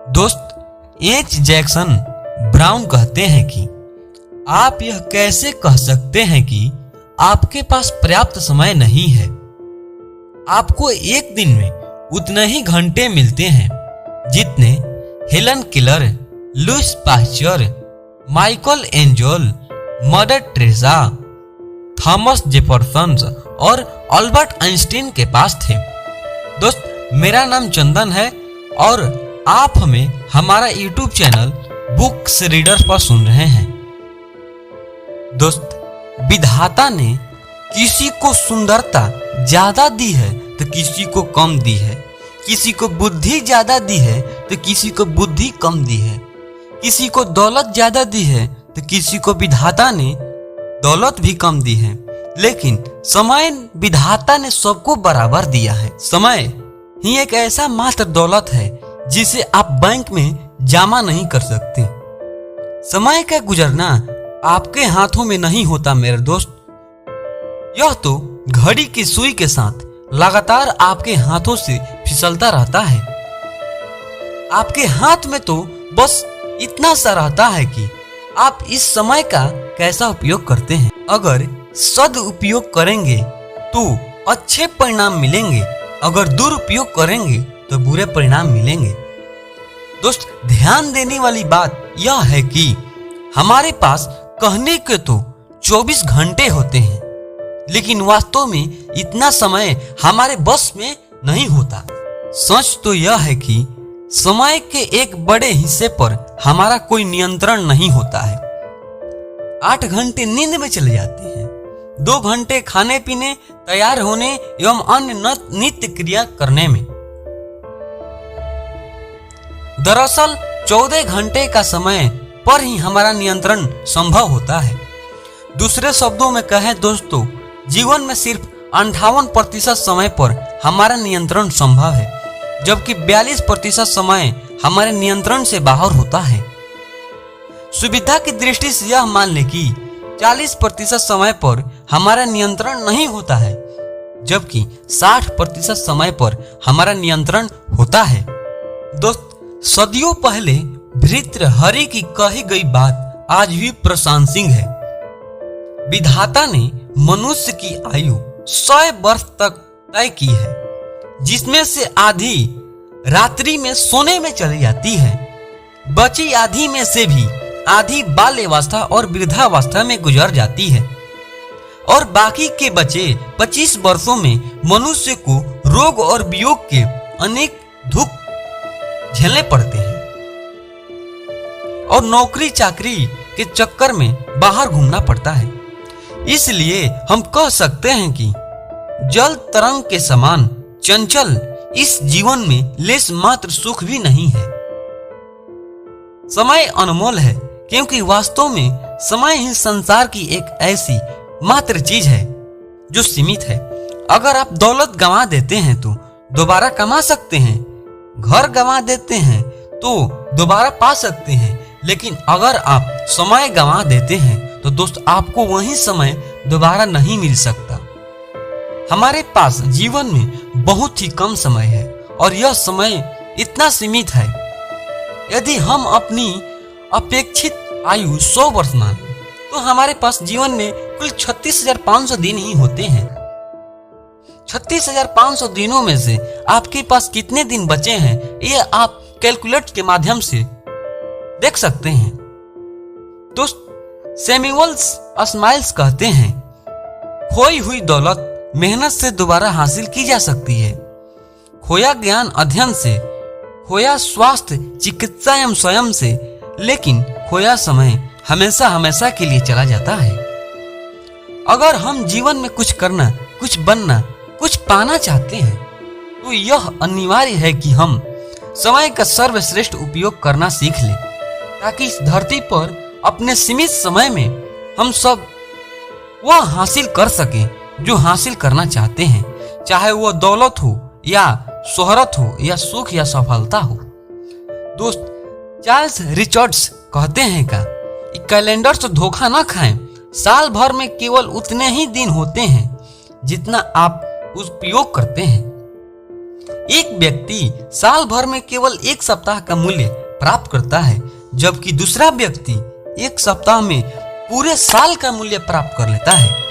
दोस्त H Jackson brown कहते हैं कि आप यह कैसे कह सकते हैं कि आपके पास पर्याप्त समय नहीं है। आपको एक दिन में उतने ही घंटे मिलते हैं जितने Helen Keller, Louis Pasteur, Michelangelo, mother Teresa, Thomas Jefferson और अल्बर्ट आइंस्टीन के पास थे। दोस्त मेरा नाम चंदन है और आप हमें हमारा यूट्यूब चैनल बुक्स रीडर्स पर सुन रहे हैं। दोस्त विधाता ने किसी को सुंदरता ज्यादा दी है तो किसी को कम दी है, किसी को बुद्धि ज्यादा दी है तो किसी को बुद्धि कम दी है, किसी को दौलत ज्यादा दी है तो किसी को विधाता ने दौलत भी कम दी है, लेकिन समय विधाता ने सबको बराबर दिया है। समय ही एक ऐसा मात्र दौलत है जिसे आप बैंक में जमा नहीं कर सकते। समय का गुजरना आपके हाथों में नहीं होता मेरे दोस्त, यह तो घड़ी की सुई के साथ लगातार आपके हाथों से फिसलता रहता है। आपके हाथ में तो बस इतना सा रहता है कि आप इस समय का कैसा उपयोग करते हैं। अगर सदुपयोग करेंगे तो अच्छे परिणाम मिलेंगे, अगर दुरुपयोग करेंगे तो बुरे परिणाम मिलेंगे। दोस्त ध्यान देने वाली बात यह है कि हमारे पास कहने के तो 24 घंटे होते हैं, लेकिन वास्तव में इतना समय हमारे बस में नहीं होता। सच तो यह है कि समय के एक बड़े हिस्से पर हमारा कोई नियंत्रण नहीं होता है। 8 घंटे नींद में चले जाते हैं, 2 घंटे खाने पीने, तैयार होने एवं अन्य नित्य क्रिया करने में। दरअसल 14 घंटे का समय पर ही हमारा नियंत्रण संभव होता है। दूसरे शब्दों में कहें दोस्तों, जीवन में सिर्फ 58% समय पर हमारा नियंत्रण संभव है, जबकि 42% समय हमारे नियंत्रण से बाहर होता है। सुविधा की दृष्टि से यह मान लें कि 40% समय पर हमारा नियंत्रण नहीं होता है, जबकि 60% समय पर हमारा नियंत्रण होता है। दोस्त सदियों पहले भृतृहरि की कही गई बात आज भी प्रासंगिक है। विधाता ने मनुष्य की आयु 100 वर्ष तक तय की है, जिसमें से आधी रात्रि में सोने में चली जाती है, बची आधी में से भी आधी बाल्यावस्था और वृद्धावस्था में गुजर जाती है, और बाकी के बचे 25 वर्षों में मनुष्य को रोग और वियोग के अनेक दुख झेलने पड़ते हैं और नौकरी चाकरी के चक्कर में बाहर घूमना पड़ता है। इसलिए हम कह सकते हैं कि जल तरंग के समान चंचल इस जीवन में लेस मात्र सुख भी नहीं है। समय अनमोल है, क्योंकि वास्तव में समय ही संसार की एक ऐसी मात्र चीज है जो सीमित है। अगर आप दौलत गंवा देते हैं तो दोबारा कमा सकते हैं, घर गंवा देते हैं तो दोबारा पा सकते हैं, लेकिन अगर आप समय गंवा देते हैं तो दोस्त आपको वही समय दोबारा नहीं मिल सकता। हमारे पास जीवन में बहुत ही कम समय है और यह समय इतना सीमित है। यदि हम अपनी अपेक्षित आयु 100 वर्ष माने तो हमारे पास जीवन में कुल 36,500 दिन ही होते हैं। 36,500 दिनों में से आपके पास कितने दिन बचे हैं यह आप कैलकुलेट के माध्यम से देख सकते हैं। दोस्त सैमुअल स्माइल्स कहते हैं, खोई हुई दौलत मेहनत से दोबारा हासिल की जा सकती है, खोया ज्ञान अध्ययन से, खोया स्वास्थ्य चिकित्सा एवं स्वयं से, लेकिन खोया समय हमेशा हमेशा के लिए चला जाता है। अगर हम जीवन में कुछ करना, कुछ बनना, कुछ पाना चाहते हैं तो यह अनिवार्य है कि हम समय का सर्वश्रेष्ठ उपयोग करना सीख लें, ताकि इस धरती पर अपने सीमित समय में हम सब वह हासिल कर सकें जो हासिल करना चाहते हैं, चाहे वह दौलत हो या शोहरत हो या सुख या सफलता हो। दोस्त चार्ल्स रिचर्ड्स कहते हैं का कैलेंडर से धोखा ना खाएं, साल भर में केवल उतने ही दिन होते हैं जितना आप उपयोग करते हैं। एक व्यक्ति साल भर में केवल एक सप्ताह का मूल्य प्राप्त करता है, जबकि दूसरा व्यक्ति एक सप्ताह में पूरे साल का मूल्य प्राप्त कर लेता है।